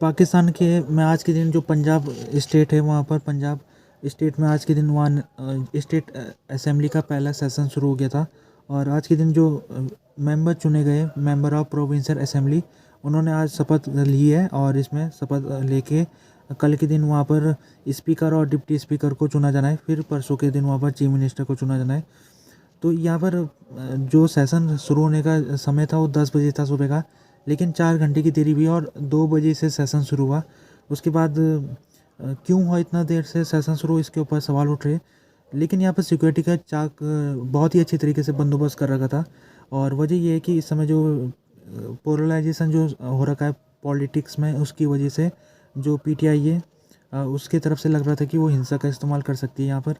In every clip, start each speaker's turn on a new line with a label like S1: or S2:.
S1: पाकिस्तान के में आज के दिन जो पंजाब स्टेट है, वहाँ पर पंजाब स्टेट में आज के दिन वहाँ स्टेट असेंबली का पहला सेशन शुरू हो गया था। और आज के दिन जो मेंबर चुने गए, मेंबर ऑफ प्रोविंशियल असेंबली, उन्होंने आज शपथ ली है। और इसमें शपथ लेके कल के दिन वहाँ पर स्पीकर और डिप्टी स्पीकर को चुना जाना है। फिर परसों के दिन वहाँ पर चीफ मिनिस्टर को चुना जाना है। तो यहाँ पर जो सेशन शुरू होने का समय था वो 10 बजे था सुबह का, लेकिन 4 घंटे की देरी हुई और 2 बजे से सेशन शुरू हुआ। उसके बाद क्यों हुआ इतना देर से सेशन शुरू, इसके ऊपर सवाल उठ रहे। लेकिन यहाँ पर सिक्योरिटी का बहुत ही अच्छी तरीके से बंदोबस्त कर रखा था। और वजह ये है कि इस समय जो पोलराइजेशन जो हो रखा है पॉलिटिक्स में, उसकी वजह से जो पीटीआई है उसके तरफ से लग रहा था कि वो हिंसा का इस्तेमाल कर सकती है यहाँ पर।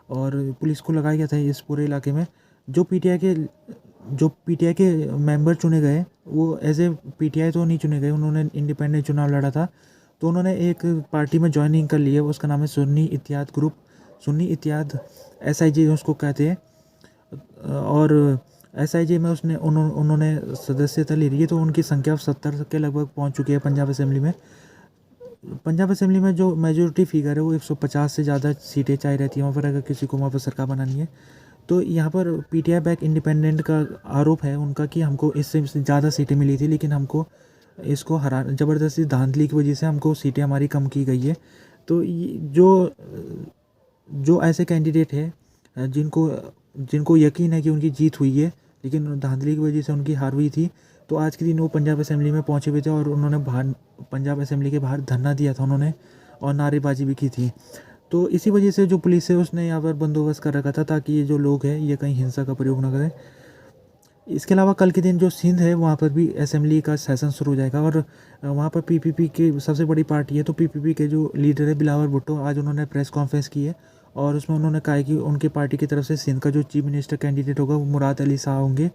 S1: और पुलिस को लगाया गया था इस पूरे इलाके में। जो पीटीआई के मेंबर चुने गए, वो एज ए पीटीआई तो नहीं चुने गए, उन्होंने इंडिपेंडेंट चुनाव लड़ा था। तो उन्होंने एक पार्टी में ज्वाइनिंग कर ली है, उसका नाम है सुन्नी इत्तेहाद ग्रुप, सुन्नी इत्तेहाद SIJ उसको कहते हैं। और SIJ में उन्होंने सदस्यता ले रही है। तो उनकी संख्या 70 के लगभग पहुंच चुकी है पंजाब असेंबली में। पंजाब असेंबली में जो मेजोरिटी फिगर है वो 150 से ज़्यादा सीटें चाहिए रहती हैं वहाँ पर, अगर किसी को वहाँ पर सरकार बनानी है। तो यहाँ पर पीटीआई बैक इंडिपेंडेंट का आरोप है उनका कि हमको इससे ज़्यादा सीटें मिली थी, लेकिन हमको इसको हरा ज़बरदस्ती धांधली की वजह से हमको सीटें हमारी कम की गई है। तो जो जो ऐसे कैंडिडेट है जिनको जिनको यकीन है कि उनकी जीत हुई है, लेकिन धांधली की वजह से उनकी हार हुई थी, तो आज के दिन वो पंजाब असेंबली में पहुंचे हुए थे और उन्होंने बाहर पंजाब असेंबली के बाहर धरना दिया था उन्होंने, और नारेबाजी भी की थी। तो इसी वजह से जो पुलिस है उसने यहाँ पर बंदोबस्त कर रखा था ताकि ये जो लोग हैं ये कहीं हिंसा का प्रयोग ना करें। इसके अलावा कल के दिन जो सिंध है वहाँ पर भी असेंबली का सेशन शुरू हो जाएगा। और वहाँ पर पीपीपी की सबसे बड़ी पार्टी है, तो पीपीपी के जो लीडर है बिलावल भुट्टो, आज उन्होंने प्रेस कॉन्फ्रेंस की है। और उसमें उन्होंने कहा है कि उनकी पार्टी की तरफ से सिंध का जो चीफ मिनिस्टर कैंडिडेट होगा वो मुराद अली शाह होंगे।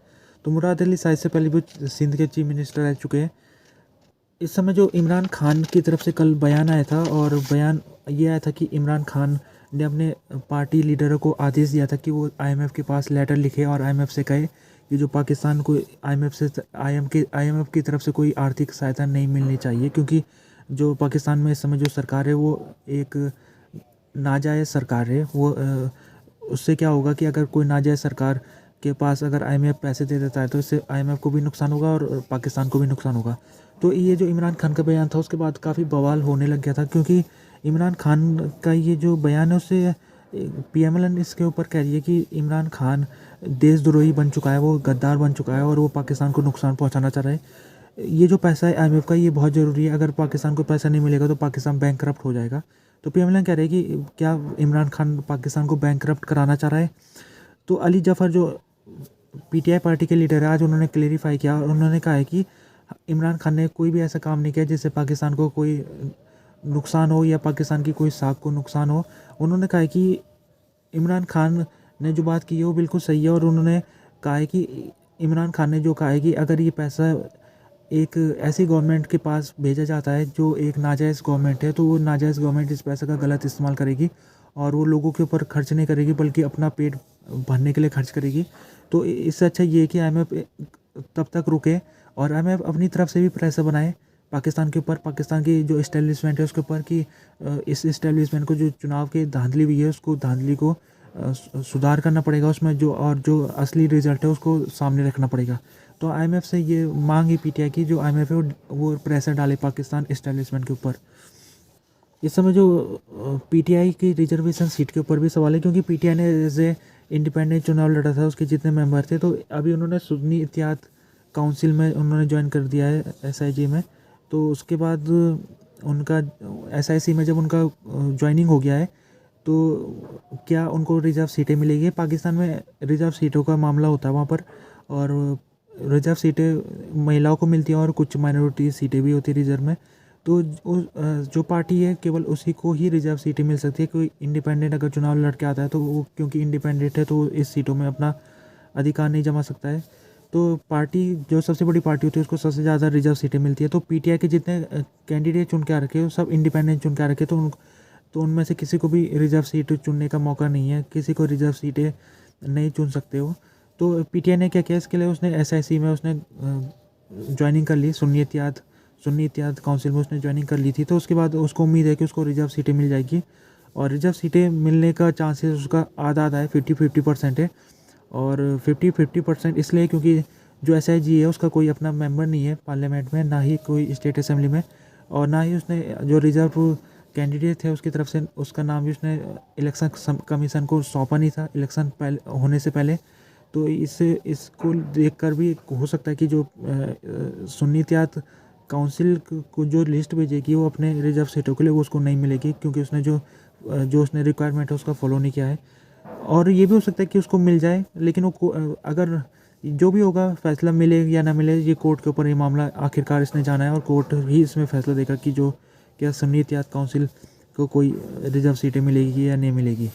S1: तो मुराद अली शाह इससे पहले भी सिंध के चीफ मिनिस्टर रह चुके हैं। इस समय जो इमरान खान की तरफ से कल बयान आया था, और बयान ये आया था कि इमरान खान ने अपने पार्टी लीडरों को आदेश दिया था कि वो IMF के पास लेटर लिखे और IMF से कहे कि जो पाकिस्तान को IMF की तरफ से कोई आर्थिक सहायता नहीं मिलनी चाहिए, क्योंकि जो पाकिस्तान में इस समय जो सरकार है वो एक नाजायज़ सरकार है। वो उससे क्या होगा कि अगर कोई नाजायज़ सरकार के पास अगर IMF पैसे दे देता है तो इससे IMF को भी नुकसान होगा और पाकिस्तान को भी नुकसान होगा। तो ये जो इमरान खान का बयान था उसके बाद काफ़ी बवाल होने लग गया था, क्योंकि इमरान खान का ये जो बयान है उससे PMLN इसके ऊपर कह रही है कि इमरान खान देशद्रोही बन चुका है, वो गद्दार बन चुका है और वो पाकिस्तान को नुकसान पहुंचाना चाह रहा है। ये जो पैसा है IMF का ये बहुत ज़रूरी है, अगर पाकिस्तान को पैसा नहीं मिलेगा तो पाकिस्तान बैंकरप्ट हो जाएगा। तो PMLN कह रहे हैं कि क्या इमरान खान पाकिस्तान को बैंकरप्ट कराना चाह रहा है। तो अली जफ़र जो PTI पार्टी के लीडर है, आज उन्होंने क्लेरिफाई किया और उन्होंने कहा है कि इमरान खान ने कोई भी ऐसा काम नहीं किया जिससे पाकिस्तान को कोई नुकसान हो या पाकिस्तान की कोई साख को नुकसान हो। उन्होंने कहा है कि इमरान खान ने जो बात की है वो बिल्कुल सही है। और उन्होंने कहा है कि इमरान खान ने जो कहा है कि अगर ये पैसा एक ऐसी गवर्नमेंट के पास भेजा जाता है जो एक नाजायज़ गवर्नमेंट है, तो वो नाजायज़ गवर्नमेंट इस पैसे का गलत इस्तेमाल करेगी और वो लोगों के ऊपर खर्च नहीं करेगी बल्कि अपना पेट भरने के लिए खर्च करेगी। तो इससे अच्छा ये है कि IMF तब तक रुके और IMF अपनी तरफ से भी प्रेशर बनाए पाकिस्तान के ऊपर, पाकिस्तान की जो इस्टेब्लिशमेंट है उसके ऊपर, कि इस इस्टेब्लिशमेंट को जो चुनाव की धांधली हुई है उसको धांधली को सुधार करना पड़ेगा उसमें, जो असली रिजल्ट है उसको सामने रखना पड़ेगा। तो IMF से ये मांग है PTI की, जो IMF है वो प्रेशर डाले पाकिस्तान इस्टेब्लिशमेंट के ऊपर। इस समय जो PTI की रिजर्वेशन सीट के ऊपर भी सवाल है, क्योंकि PTI ने एज ए इंडिपेंडेंट चुनाव लड़ा था, उसके जितने मेंबर थे, तो अभी उन्होंने सुन्नी इत्तेहाद काउंसिल में उन्होंने ज्वाइन कर दिया है SIJ में। तो उसके बाद उनका SIC में जब उनका ज्वाइनिंग हो गया है तो क्या उनको रिजर्व सीटें मिलेगी। पाकिस्तान में रिजर्व सीटों का मामला होता है वहाँ पर, और रिजर्व सीटें महिलाओं को मिलती हैं और कुछ माइनॉरिटी सीटें भी होती है रिजर्व में। तो जो पार्टी है केवल उसी को ही रिजर्व सीटें मिल सकती है। कोई इंडिपेंडेंट अगर चुनाव लड़ के आता है तो वो क्योंकि इंडिपेंडेंट है तो वो इस सीटों में अपना अधिकार नहीं जमा सकता है। तो पार्टी जो सबसे बड़ी पार्टी होती है उसको सबसे ज़्यादा रिजर्व सीटें मिलती है। तो PTI के जितने कैंडिडेट चुन के आ रखे हैं सब इंडिपेंडेंट चुन के आ रखे हैं, तो उनमें से किसी को भी रिजर्व सीट चुनने का मौका नहीं है, किसी को रिजर्व सीटें नहीं चुन सकते हो। तो PTI ने क्या किया, इसके लिए उसने SIC में उसने ज्वाइनिंग कर ली सुन्नी इत्तेहाद सुन्नी इत्तेहाद काउंसिल में उसने ज्वाइनिंग कर ली थी, तो उसके बाद उसको उम्मीद है कि उसको रिजर्व सीटें मिल जाएगी। और रिजर्व सीटें मिलने का चांसेस उसका आधा आधा है, 50-50% है। और 50-50% इसलिए क्योंकि जो SIG है उसका कोई अपना मेंबर नहीं है पार्लियामेंट में, ना ही कोई स्टेट असेंबली में, और ना ही उसने जो रिजर्व कैंडिडेट थे उसकी तरफ से उसका नाम भी उसने इलेक्शन कमीशन को सौंपा नहीं था इलेक्शन पहले होने से पहले। तो इसको देखकर भी हो सकता है कि जो सुन्नी इत्तेहाद काउंसिल को जो लिस्ट भेजेगी वो अपने रिजर्व सीटों के लिए वो उसको नहीं मिलेगी, क्योंकि उसने जो उसने रिक्वायरमेंट है उसका फॉलो नहीं किया है। और ये भी हो सकता है कि उसको मिल जाए, लेकिन अगर जो भी होगा फैसला मिले या ना मिले, ये कोर्ट के ऊपर ये मामला आखिरकार इसने जाना है, और कोर्ट ही इसमें फैसला देगा कि जो क्या सुन्नी इत्तेहाद काउंसिल को कोई रिजर्व सीटें मिलेगी या नहीं मिलेगी।